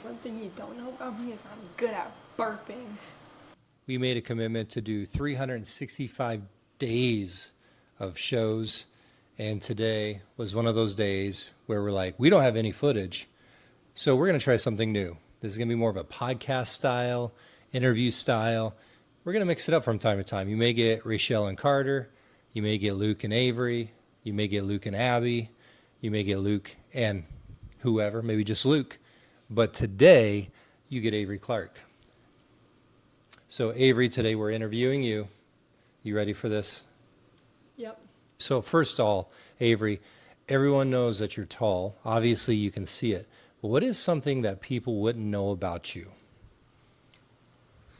One thing you don't know about me is I'm good at burping. We made a commitment to do 365 days of shows, and today was one of those days where we're like, we don't have any footage, so we're going to try something new. This is going to be more of a podcast style, interview style. We're going to mix it up from time to time. You may get Rachel and Carter, you may get Luke and Avery, you may get Luke and Abby, you may get Luke and whoever, maybe just Luke. But today, you get Avery Clark. So Avery, today we're interviewing you. You ready for this? Yep. So first of all, Avery, everyone knows that you're tall. Obviously, you can see it. But what is something that people wouldn't know about you?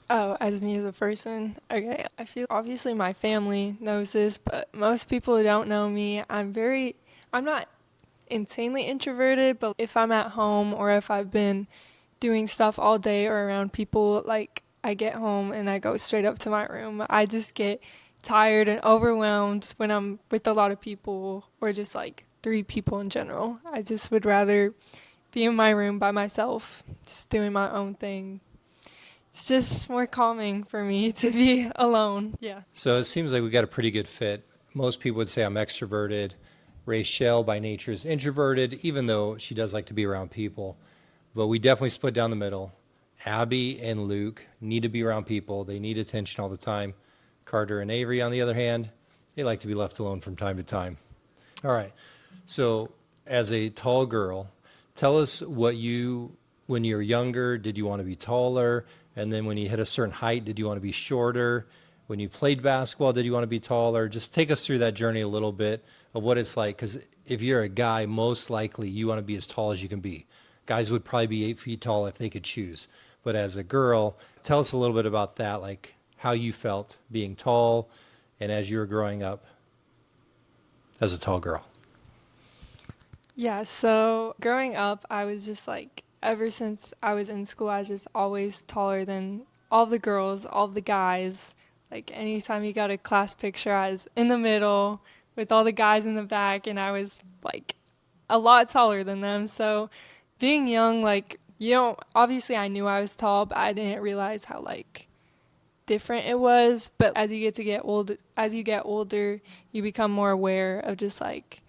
Oh, as me as a person? Okay, I feel obviously my family knows this, but most people who don't know me, I'm not insanely introverted, but if I'm at home or if I've been doing stuff all day or around people, like I get home and I go straight up to my room. I just get tired and overwhelmed when I'm with a lot of people or just like three people in general. I just would rather be in my room by myself, just doing my own thing. It's just more calming for me to be alone. Yeah. So it seems like we got a pretty good fit. Most people would say I'm extroverted. Rachel by nature is introverted, even though she does like to be around people. But we definitely split down the middle. Abby and Luke need to be around people. They need attention all the time. Carter and Avery, on the other hand, they like to be left alone from time to time. All right. So as a tall girl, tell us when you were younger, did you want to be taller? And then when you hit a certain height, did you want to be shorter? When you played basketball, did you want to be taller? Just take us through that journey a little bit of what it's like. Because if you're a guy, most likely you want to be as tall as you can be. Guys would probably be 8 feet tall if they could choose. But as a girl, tell us a little bit about that, like how you felt being tall and as you were growing up as a tall girl. Yeah, so growing up, I was just like, ever since I was in school, I was just always taller than all the girls, all the guys. Like, anytime you got a class picture, I was in the middle with all the guys in the back, and I was like a lot taller than them. So, being young, like, obviously, I knew I was tall, but I didn't realize how, like, different it was. But as you get older, you become more aware of just like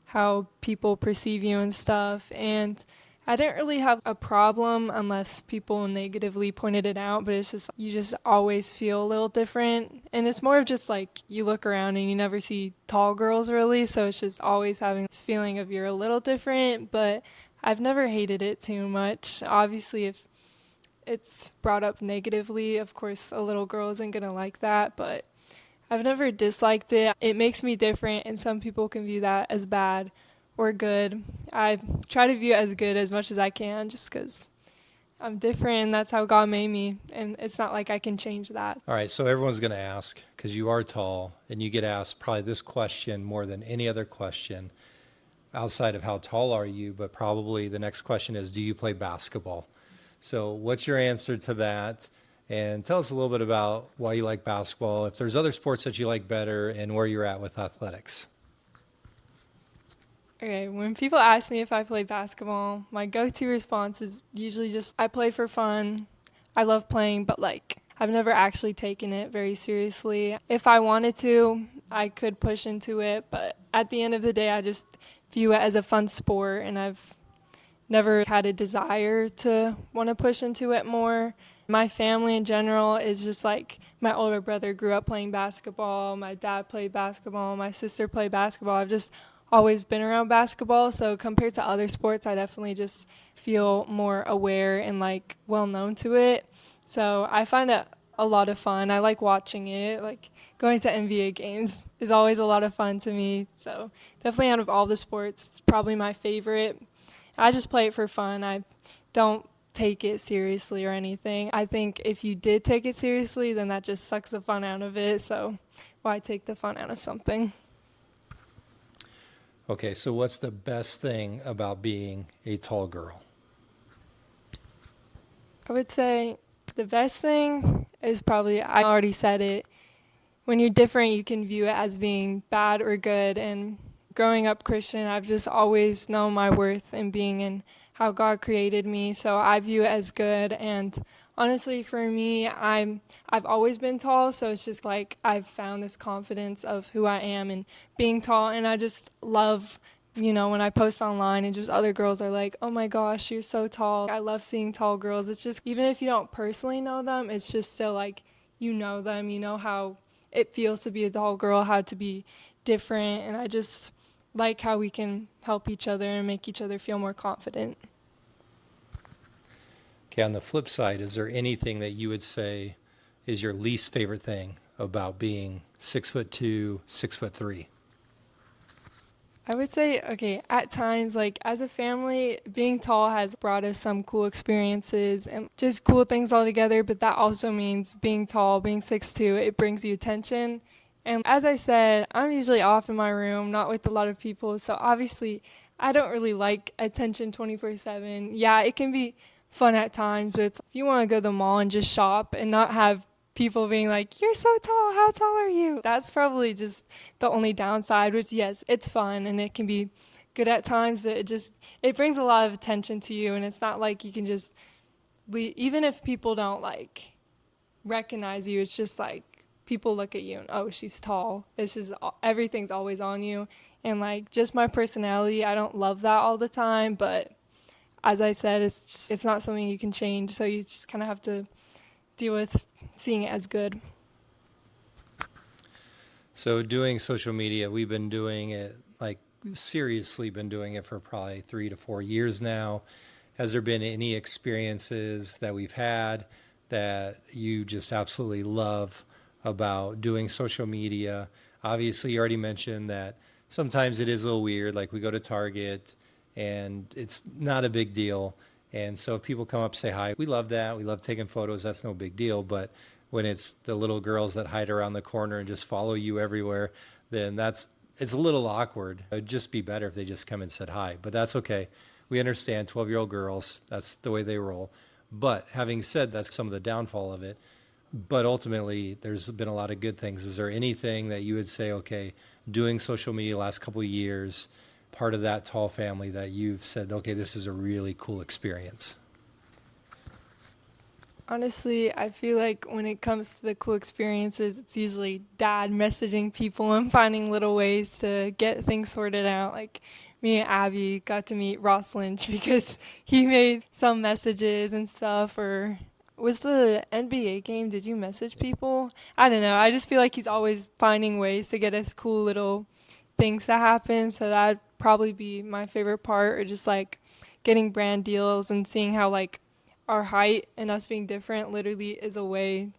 how people perceive you and stuff. And I didn't really have a problem unless people negatively pointed it out, but it's just, you just always feel a little different. And it's more of just like you look around and you never see tall girls really, so it's just always having this feeling of you're a little different, but I've never hated it too much. Obviously, if it's brought up negatively, of course, a little girl isn't going to like that, but I've never disliked it. It makes me different, and some people can view that as bad or good. I try to view it as good as much as I can just because I'm different and that's how God made me, and it's not like I can change that. All right, so everyone's going to ask, because you are tall, and you get asked probably this question more than any other question outside of how tall are you, but probably the next question is, do you play basketball? So what's your answer to that? And tell us a little bit about why you like basketball, if there's other sports that you like better, and where you're at with athletics. Okay, when people ask me if I play basketball, my go-to response is usually just, I play for fun. I love playing, but like, I've never actually taken it very seriously. If I wanted to, I could push into it, but at the end of the day, I just view it as a fun sport, and I've never had a desire to want to push into it more. My family in general is just like, my older brother grew up playing basketball, my dad played basketball, my sister played basketball. I've just always been around basketball, so compared to other sports, I definitely just feel more aware and like well known to it. So I find it a lot of fun. I like watching it. Like going to NBA games is always a lot of fun to me. So definitely out of all the sports, it's probably my favorite. I just play it for fun. I don't take it seriously or anything. I think if you did take it seriously, then that just sucks the fun out of it. So why take the fun out of something? Okay, so what's the best thing about being a tall girl? I would say the best thing is probably, I already said it, when you're different, you can view it as being bad or good. And growing up Christian, I've just always known my worth in being in how God created me. So I view it as good. And honestly, for me, I've always been tall, so it's just like I've found this confidence of who I am and being tall, and I just love, when I post online and just other girls are like, "Oh my gosh, you're so tall." I love seeing tall girls. It's just even if you don't personally know them, it's just so like you know them, you know how it feels to be a tall girl, how to be different, and I just like how we can help each other and make each other feel more confident. Okay, on the flip side, is there anything that you would say is your least favorite thing about being 6'2", 6'3"? I would say, okay, at times, like as a family, being tall has brought us some cool experiences and just cool things all together. But that also means being tall, being 6'2", it brings you attention. And as I said, I'm usually off in my room, not with a lot of people. So obviously, I don't really like attention 24/7. Yeah, it can be fun at times, but if you want to go to the mall and just shop and not have people being like, "You're so tall, how tall are you?" That's probably just the only downside, which yes, it's fun and it can be good at times, but it brings a lot of attention to you, and it's not like you can just leave, even if people don't like recognize you, it's just like people look at you and, "Oh, she's tall." It's just everything's always on you. And like just my personality, I don't love that all the time, but as I said, it's not something you can change, so you just kind of have to deal with seeing it as good. So doing social media, we've been doing it like seriously been doing it for probably 3 to 4 years now. Has there been any experiences that we've had that you just absolutely love about doing social media? Obviously, you already mentioned that sometimes it is a little weird, like we go to Target and it's not a big deal. And so if people come up, say hi, we love that. We love taking photos. That's no big deal. But when it's the little girls that hide around the corner and just follow you everywhere, then it's a little awkward. It'd just be better if they just come and said hi. But that's okay. We understand 12-year-old girls. That's the way they roll. But having said that's some of the downfall of it. But ultimately, there's been a lot of good things. Is there anything that you would say, okay, doing social media the last couple of years, part of that tall family that you've said, okay, this is a really cool experience? Honestly, I feel like when it comes to the cool experiences, it's usually dad messaging people and finding little ways to get things sorted out. Like me and Abby got to meet Ross Lynch because he made some messages and stuff. Or was the NBA game? Did you message people? I don't know. I just feel like he's always finding ways to get us cool little things to happen. So that'd probably be my favorite part, or just like getting brand deals and seeing how like our height and us being different literally is a way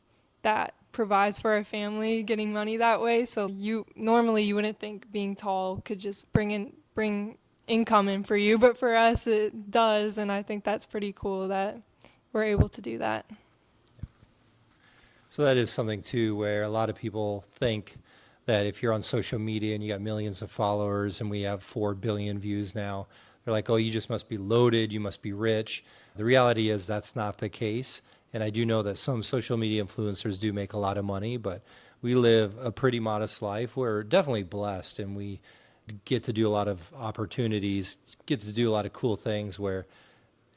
that provides for our family, getting money that way. So you wouldn't think being tall could just bring income in for you, but for us it does, and I think that's pretty cool that we're able to do that. So that is something too, where a lot of people think that if you're on social media and you got millions of followers and we have 4 billion views now, they're like, oh, you just must be loaded, you must be rich. The reality is that's not the case. And I do know that some social media influencers do make a lot of money, but we live a pretty modest life. We're definitely blessed and we get to do a lot of opportunities, get to do a lot of cool things where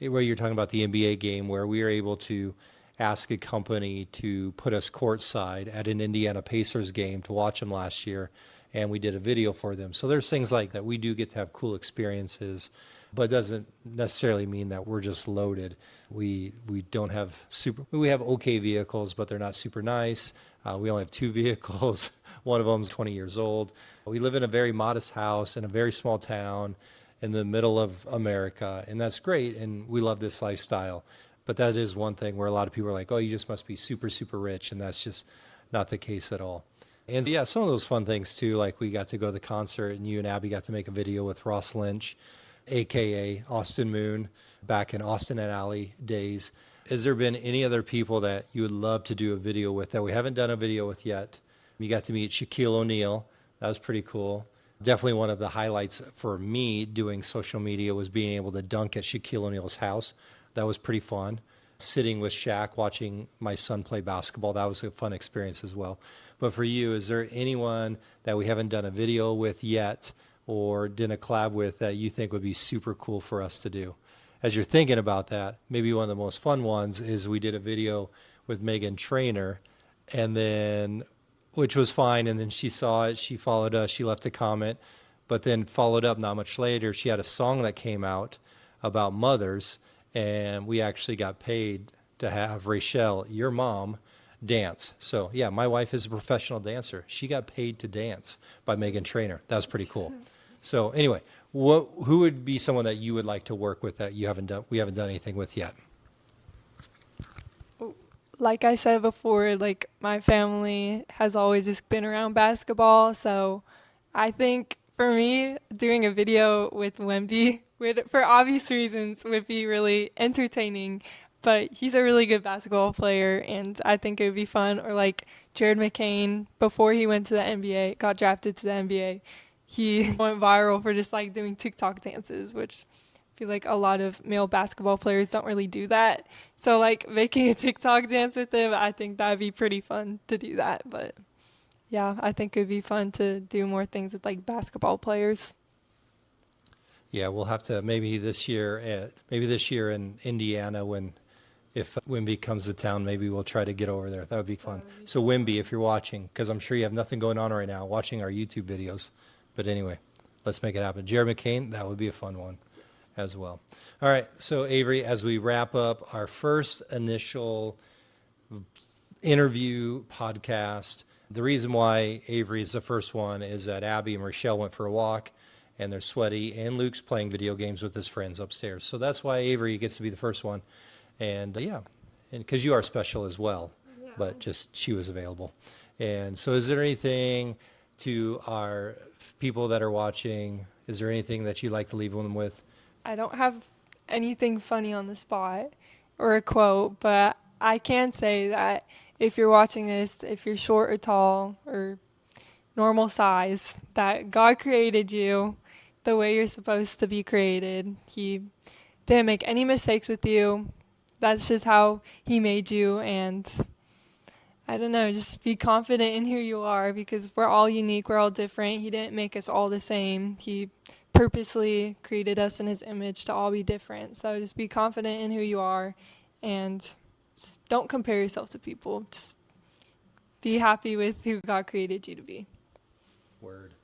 you're talking about the NBA game, where we are able to ask a company to put us courtside at an Indiana Pacers game to watch them last year, and we did a video for them. So there's things like that. We do get to have cool experiences, but it doesn't necessarily mean that we're just loaded. We don't have we have okay vehicles, but they're not super nice. We only have 2 vehicles. One of them's 20 years old. We live in a very modest house in a very small town in the middle of America, and that's great, and we love this lifestyle. But that is one thing where a lot of people are like, oh, you just must be super, super rich, and that's just not the case at all. And yeah, some of those fun things too, like we got to go to the concert, and you and Abby got to make a video with Ross Lynch, aka Austin Moon, back in Austin and Alley days. Has there been any other people that you would love to do a video with that we haven't done a video with yet? You got to meet Shaquille O'Neal. That was pretty cool. Definitely one of the highlights for me doing social media was being able to dunk at Shaquille O'Neal's house. That was pretty fun. Sitting with Shaq, watching my son play basketball, that was a fun experience as well. But for you, is there anyone that we haven't done a video with yet or done a collab with that you think would be super cool for us to do? as you're thinking about that, maybe one of the most fun ones is we did a video with Megan Trainor, and then which was fine. And then she saw it, she followed us, she left a comment, but then followed up not much later. She had a song that came out about mothers, and we actually got paid to have Rachel, your mom, dance. So yeah, my wife is a professional dancer. She got paid to dance by Megan Trainor. That was pretty cool. So anyway, who would be someone that you would like to work with that we haven't done anything with yet? Like I said before, like my family has always just been around basketball, so I think for me, doing a video with Wemby would, for obvious reasons, would be really entertaining. But he's a really good basketball player, and I think it would be fun. Or like Jared McCain, before he went to the NBA, got drafted to the NBA, he went viral for just like doing TikTok dances, which I feel like a lot of male basketball players don't really do that. So like making a TikTok dance with him, I think that'd be pretty fun to do that. But yeah, I think it'd be fun to do more things with like basketball players. Yeah, we'll have to maybe this year in Indiana when if Wimby comes to town, maybe we'll try to get over there. That would be fun. So Wimby, if you're watching, because I'm sure you have nothing going on right now, watching our YouTube videos. But anyway, let's make it happen. Jared McCain, that would be a fun one as well. All right, so Avery, as we wrap up our first initial interview podcast, the reason why Avery is the first one is that Abby and Rochelle went for a walk and they're sweaty, and Luke's playing video games with his friends upstairs. So that's why Avery gets to be the first one. And yeah, and because you are special as well, but just she was available. And so, is there anything to our people that are watching? Is there anything that you'd like to leave them with? I don't have anything funny on the spot or a quote, but I can say that if you're watching this, if you're short or tall or normal size, that God created you the way you're supposed to be created. He didn't make any mistakes with you. That's just how he made you, and I don't know, just be confident in who you are because we're all unique, we're all different. He didn't make us all the same. He purposely created us in his image to all be different. So just be confident in who you are and just don't compare yourself to people. Just be happy with who God created you to be. Word.